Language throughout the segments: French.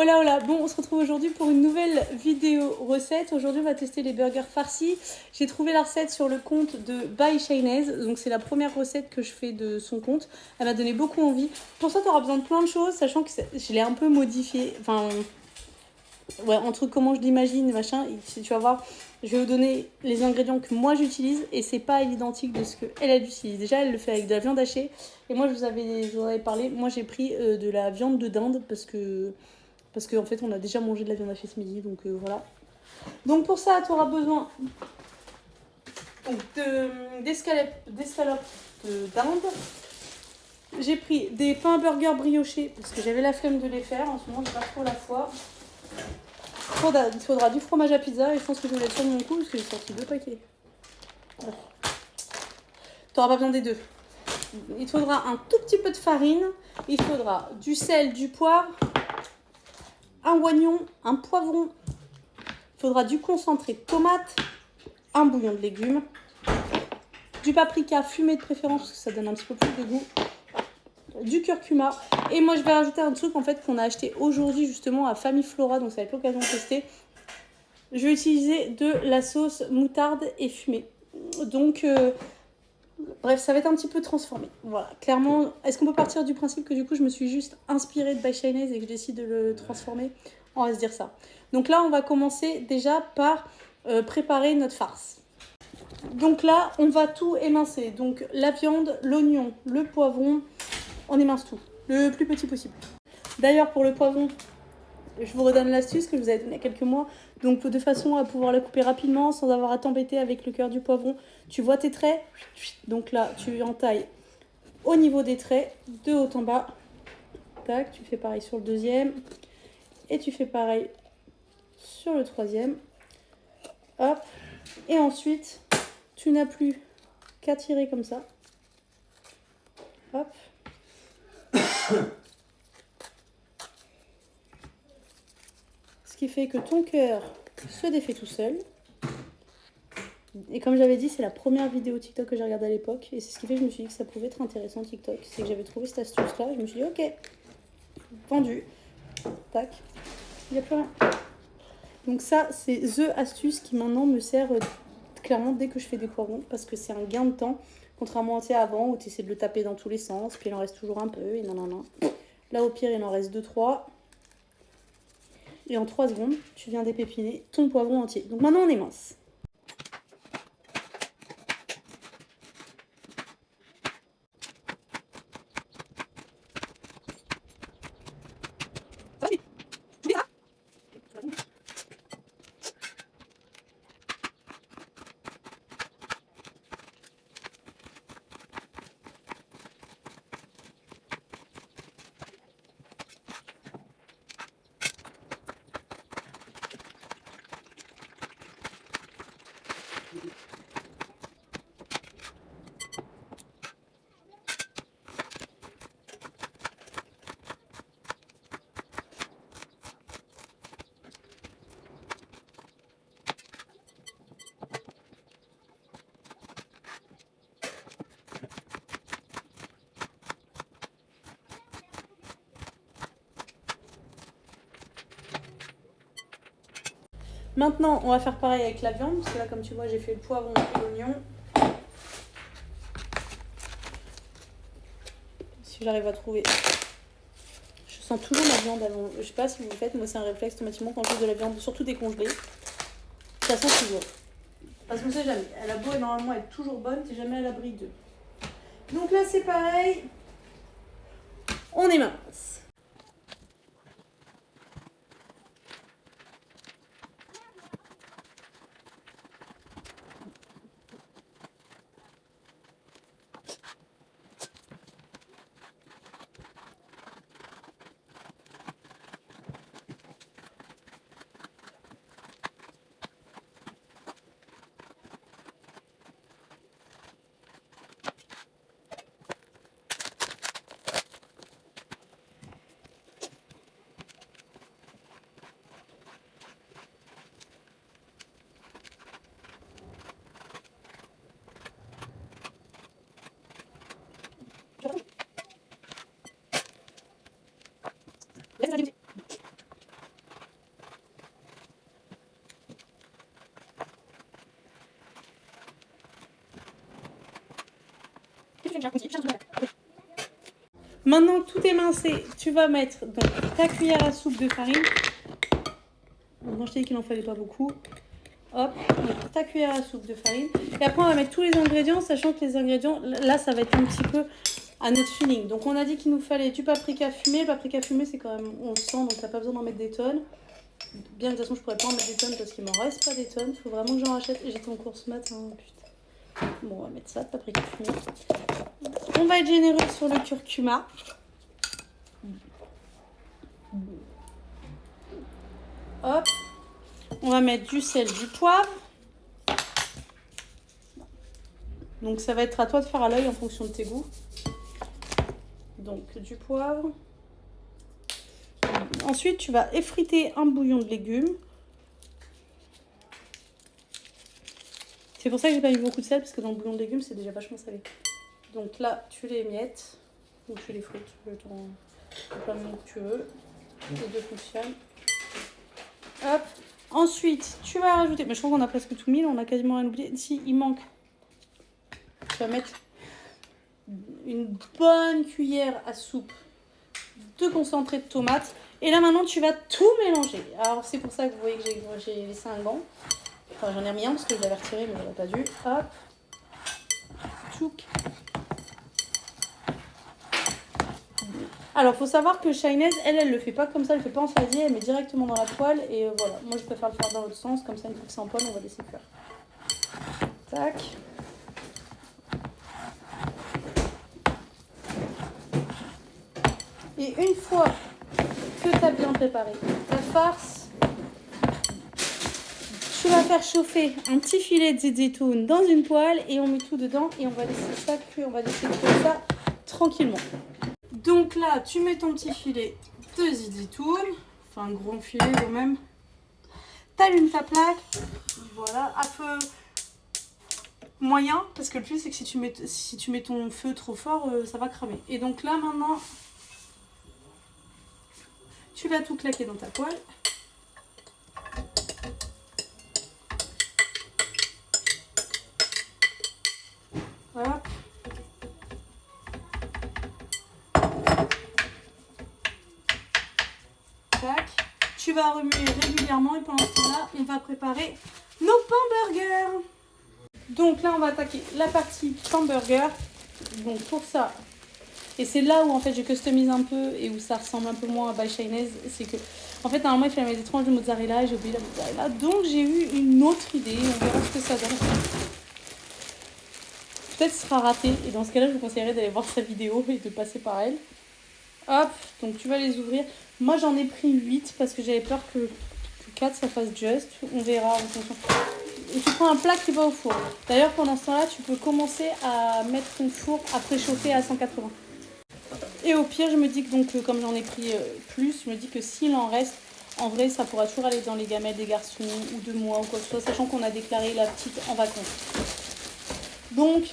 Hola hola, bon on se retrouve aujourd'hui pour une nouvelle vidéo recette. Aujourd'hui on va tester les burgers farcis. J'ai trouvé la recette sur le compte de By Shaynaise, donc c'est la première recette que je fais de son compte. Elle m'a donné beaucoup envie. Pour ça tu auras besoin de plein de choses, sachant que je l'ai un peu modifié, enfin ouais, entre comment je l'imagine machin, si tu vas voir, je vais vous donner les ingrédients que moi j'utilise et c'est pas l'identique de ce qu'elle utilise. Déjà elle le fait avec de la viande hachée et moi je vous avais parlé, moi j'ai pris de la viande de dinde parce qu'en fait on a déjà mangé de la viande hachée ce midi, donc voilà. Donc pour ça tu auras besoin d'escalopes de dinde. J'ai pris des pains burgers briochés parce que j'avais la flemme de les faire, en ce moment j'ai pas trop la foi. Il faudra du fromage à pizza et je pense que je vais le mettre sur mon coup parce que j'ai sorti 2 paquets. Bref. Tu n'auras pas besoin des deux. Il te faudra un tout petit peu de farine, il faudra du sel, du poivre, un oignon, un poivron, il faudra du concentré de tomate, un bouillon de légumes, du paprika fumé de préférence parce que ça donne un petit peu plus de goût, du curcuma. Et moi je vais rajouter un truc en fait qu'on a acheté aujourd'hui justement à Famille Flora, donc ça va être l'occasion de tester. Je vais utiliser de la sauce moutarde et fumée. Donc bref, ça va être un petit peu transformé. Voilà, clairement, est-ce qu'on peut partir du principe que du coup je me suis juste inspirée de By Shaynaise et que je décide de le transformer? On va se dire ça. Donc là on va commencer déjà par préparer notre farce. Donc là on va tout émincer. Donc la viande, l'oignon, le poivron, on émince tout, le plus petit possible. D'ailleurs pour le poivron, je vous redonne l'astuce que je vous avais donnée il y a quelques mois. Donc de façon à pouvoir la couper rapidement sans avoir à t'embêter avec le cœur du poivron. Tu vois tes traits? Donc là tu entailles au niveau des traits, de haut en bas. Tac, tu fais pareil sur le deuxième. Et tu fais pareil sur le troisième. Hop. Et ensuite, tu n'as plus qu'à tirer comme ça. Hop. Ce qui fait que ton cœur se défait tout seul. Et comme j'avais dit, c'est la première vidéo TikTok que j'ai regardée à l'époque. Et c'est ce qui fait que je me suis dit que ça pouvait être intéressant TikTok. C'est que j'avais trouvé cette astuce-là. Je me suis dit, ok, vendu. Tac. Il n'y a plus rien. Donc ça, c'est the astuce qui maintenant me sert clairement dès que je fais des poivrons. Parce que c'est un gain de temps. Contrairement à avant où tu essaies de le taper dans tous les sens. Puis il en reste toujours un peu. Et non. Là, au pire, il en reste 2-3. Et en 3 secondes, tu viens d'épépiner ton poivron entier. Donc maintenant, on émince. Maintenant, on va faire pareil avec la viande, parce que là, comme tu vois, j'ai fait le poivron et l'oignon. Si j'arrive à trouver. Je sens toujours la viande avant. Je sais pas si vous le faites, moi c'est un réflexe automatiquement quand je fais de la viande, surtout décongelée. Ça sent toujours. Parce qu'on sait jamais. Elle a beau et normalement être toujours bonne, t'es jamais à l'abri d'eux. Donc là, c'est pareil. On émince. Maintenant que tout est mincé, tu vas mettre donc ta cuillère à soupe de farine. Moi je t'ai dit qu'il n'en fallait pas beaucoup. Hop, donc ta cuillère à soupe de farine. Et après on va mettre tous les ingrédients, sachant que les ingrédients, là ça va être un petit peu à notre feeling. Donc on a dit qu'il nous fallait du paprika fumé. Le paprika fumé c'est quand même, on le sent, donc t'as pas besoin d'en mettre des tonnes. Bien que de toute façon je pourrais pas en mettre des tonnes parce qu'il m'en reste pas des tonnes. Il faut vraiment que j'en rachète. Et j'étais en course ce matin, putain. Bon, on va mettre ça, paprika fumé. On va être généreux sur le curcuma. Hop. On va mettre du sel, du poivre. Donc ça va être à toi de faire à l'œil en fonction de tes goûts. Donc du poivre. Ensuite, tu vas effriter un bouillon de légumes. C'est pour ça que j'ai pas mis beaucoup de sel, parce que dans le bouillon de légumes, c'est déjà vachement salé. Donc là, tu les miettes, ou tu les frites, plein de que tu veux. Les deux fonctionnent. Hop. Ensuite, tu vas rajouter, mais je crois qu'on a presque tout mis, là, on a quasiment rien oublié. Si, il manque. Tu vas mettre une bonne cuillère à soupe de concentré de tomate. Et là, maintenant, tu vas tout mélanger. Alors, c'est pour ça que vous voyez que j'ai laissé un gant. Enfin, j'en ai remis un parce que je l'avais retiré, mais j'aurais pas dû. Hop. Tchouk. Alors, faut savoir que Shinez, elle le fait pas comme ça, elle le fait pas en phasier, elle met directement dans la poêle. Et voilà, moi je préfère le faire dans l'autre sens, comme ça, une fois que c'est en poêle, on va laisser cuire. Tac. Et une fois que tu as bien préparé ta farce, tu vas faire chauffer un petit filet de zeytoun dans une poêle et on met tout dedans et on va laisser ça cuire, on va laisser cuire ça tranquillement. Donc là, tu mets ton petit filet de zeytoun, enfin un gros filet quand même. T'allumes ta plaque, voilà, à feu moyen, parce que le plus c'est que si tu mets ton feu trop fort, ça va cramer. Et donc là maintenant, tu vas tout claquer dans ta poêle. Voilà. Tac. Tu vas remuer régulièrement et pendant ce temps-là, on va préparer nos pains burgers. Donc là, on va attaquer la partie pain burger. Donc pour ça, et c'est là où en fait je customise un peu et où ça ressemble un peu moins à By Shinez, c'est que en fait normalement il fallait mettre des tranches de mozzarella et j'ai oublié la mozzarella. Donc j'ai eu une autre idée, on verra ce que ça donne. Peut-être ce sera raté et dans ce cas-là je vous conseillerais d'aller voir sa vidéo et de passer par elle. Hop, donc tu vas les ouvrir. Moi j'en ai pris 8 parce que j'avais peur que 4 ça fasse juste. On verra en fonction. Et tu prends un plat qui va au four. D'ailleurs pendant ce temps-là tu peux commencer à mettre ton four à préchauffer à 180. Et au pire je me dis que donc comme j'en ai pris plus, je me dis que s'il en reste, en vrai ça pourra toujours aller dans les gamelles des garçons ou de moi ou quoi que ce soit, sachant qu'on a déclaré la petite en vacances. Donc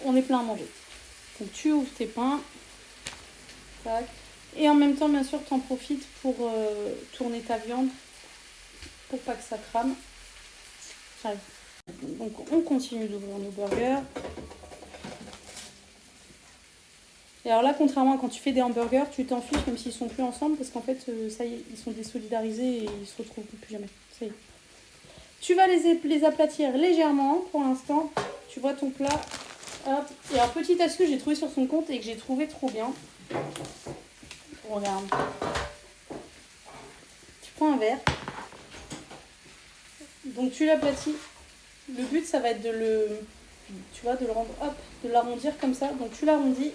on est plein à manger. Donc tu ouvres tes pains. Tac. Et en même temps, bien sûr, tu en profites pour tourner ta viande pour pas que ça crame. J'arrive. Donc, on continue d'ouvrir nos burgers. Et alors là, contrairement à quand tu fais des hamburgers, tu t'en fiches même s'ils sont plus ensemble parce qu'en fait, ça y est, ils sont désolidarisés et ils se retrouvent plus jamais. Ça y est. Tu vas les aplatir légèrement pour l'instant. Tu vois ton plat. Hop. Et alors, petite astuce que j'ai trouvé sur son compte et que j'ai trouvé trop bien. Regarde. Tu prends un verre. Donc tu l'aplatis. Le but ça va être de le rendre, hop, de l'arrondir comme ça. Donc tu l'arrondis.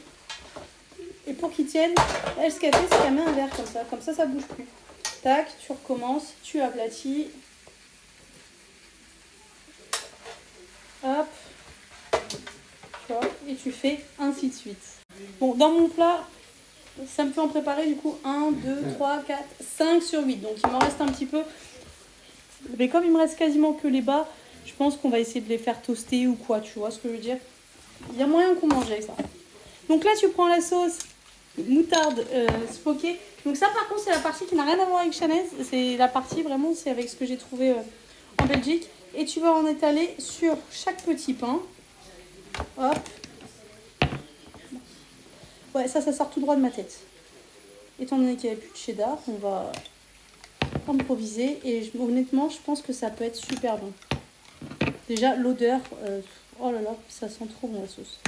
Et pour qu'il tienne, elle ce qu'elle fait c'est qu'elle met un verre comme ça. Comme ça bouge plus. Tac, tu recommences, tu aplatis. Hop. Tu vois, et tu fais ainsi de suite. Bon, dans mon plat, ça me fait en préparer du coup 1, 2, 3, 4, 5 sur 8. Donc il m'en reste un petit peu. Mais comme il me reste quasiment que les bas, je pense qu'on va essayer de les faire toaster ou quoi, tu vois ce que je veux dire. Il y a moyen qu'on mange avec ça. Donc là tu prends la sauce moutarde spoké. Donc ça par contre c'est la partie qui n'a rien à voir avec Shinez. C'est la partie vraiment, c'est avec ce que j'ai trouvé en Belgique. Et tu vas en étaler sur chaque petit pain. Hop. Ouais, ça sort tout droit de ma tête. Étant donné qu'il n'y avait plus de cheddar, on va improviser. Et honnêtement, je pense que ça peut être super bon. Déjà, l'odeur, oh là là, ça sent trop bon la sauce.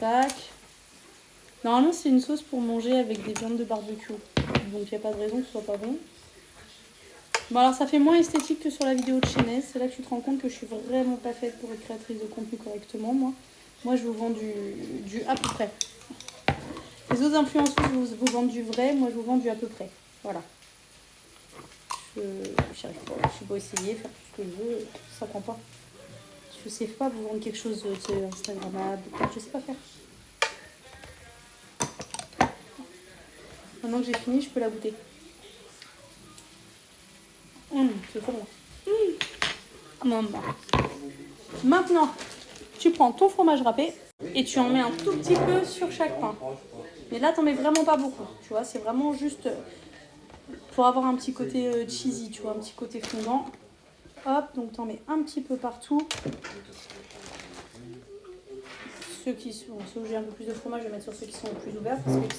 Tac. Normalement, c'est une sauce pour manger avec des viandes de barbecue. Donc, il n'y a pas de raison que ce soit pas bon. Bon, alors, ça fait moins esthétique que sur la vidéo de Chaînaise. C'est là que tu te rends compte que je suis vraiment pas faite pour être créatrice de contenu correctement, moi. Moi, je vous vends du à peu près. Les autres influenceuses vous vendent du vrai. Moi, je vous vends du à peu près. Voilà. Je sais pas essayer, faire tout ce que je veux. Ça prend pas. Je sais pas vous vendre quelque chose d'Instagrammable. Je sais pas faire. Maintenant que j'ai fini, je peux la goûter. C'est trop bon. Maman. Maintenant, tu prends ton fromage râpé et tu en mets un tout petit peu sur chaque pain. Mais là, t'en mets vraiment pas beaucoup. Tu vois, c'est vraiment juste pour avoir un petit côté cheesy, tu vois, un petit côté fondant. Hop, donc t'en mets un petit peu partout. Ceux où j'ai un peu plus de fromage, je vais mettre sur ceux qui sont plus ouverts parce que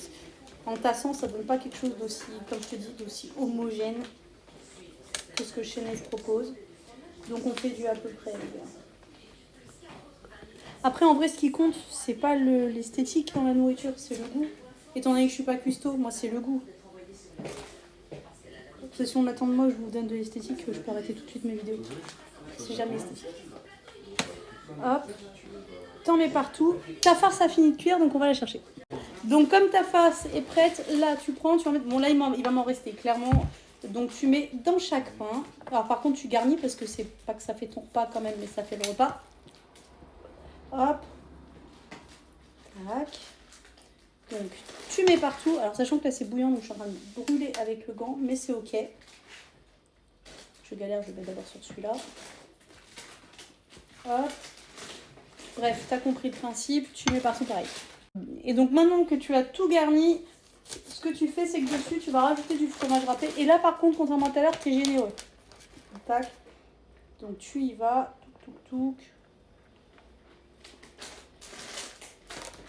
en tassant, ça donne pas quelque chose d'aussi, comme je te dis, d'aussi homogène que ce que Chaînaise propose. Donc on fait du à peu près. Après, en vrai, ce qui compte, c'est pas l'esthétique dans la nourriture, c'est le goût. Étant donné que je suis pas cuistot, moi, c'est le goût. Parce que si on attend de moi, je vous donne de l'esthétique, je peux arrêter tout de suite mes vidéos. C'est jamais esthétique. Hop, t'en mets partout. Ta farce a fini de cuire, donc on va la chercher. Donc comme ta farce est prête, là tu prends, tu vas mettre... Bon là il va m'en rester clairement. Donc tu mets dans chaque pain. Alors par contre tu garnis parce que c'est pas que ça fait ton repas quand même, mais ça fait le repas. Hop. Tac. Donc tu mets partout. Alors sachant que là c'est bouillant, donc je suis en train de brûler avec le gant, mais c'est ok. Je galère, je vais d'abord sur celui-là. Hop. Bref, t'as compris le principe, tu mets partout pareil. Et donc maintenant que tu as tout garni, ce que tu fais, c'est que dessus, tu vas rajouter du fromage râpé. Et là, par contre, contrairement à tout à l'heure, tu es généreux. Tac. Donc tu y vas. Touc.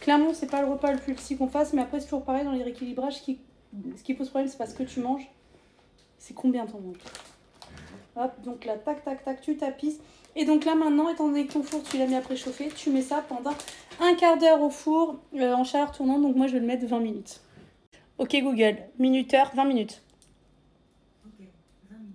Clairement, c'est pas le repas le plus healthy qu'on fasse, mais après, c'est toujours pareil dans les rééquilibrages. Ce qui pose problème, c'est pas ce que tu manges, c'est combien t'en manges. Hop, donc là, tac, tu tapisses. Et donc là, maintenant, étant donné que ton four, tu l'as mis à préchauffer, tu mets ça pendant un quart d'heure au four en chaleur tournante. Donc moi, je vais le mettre 20 minutes. Ok Google, minuteur, 20 minutes. Ok, 20 minutes.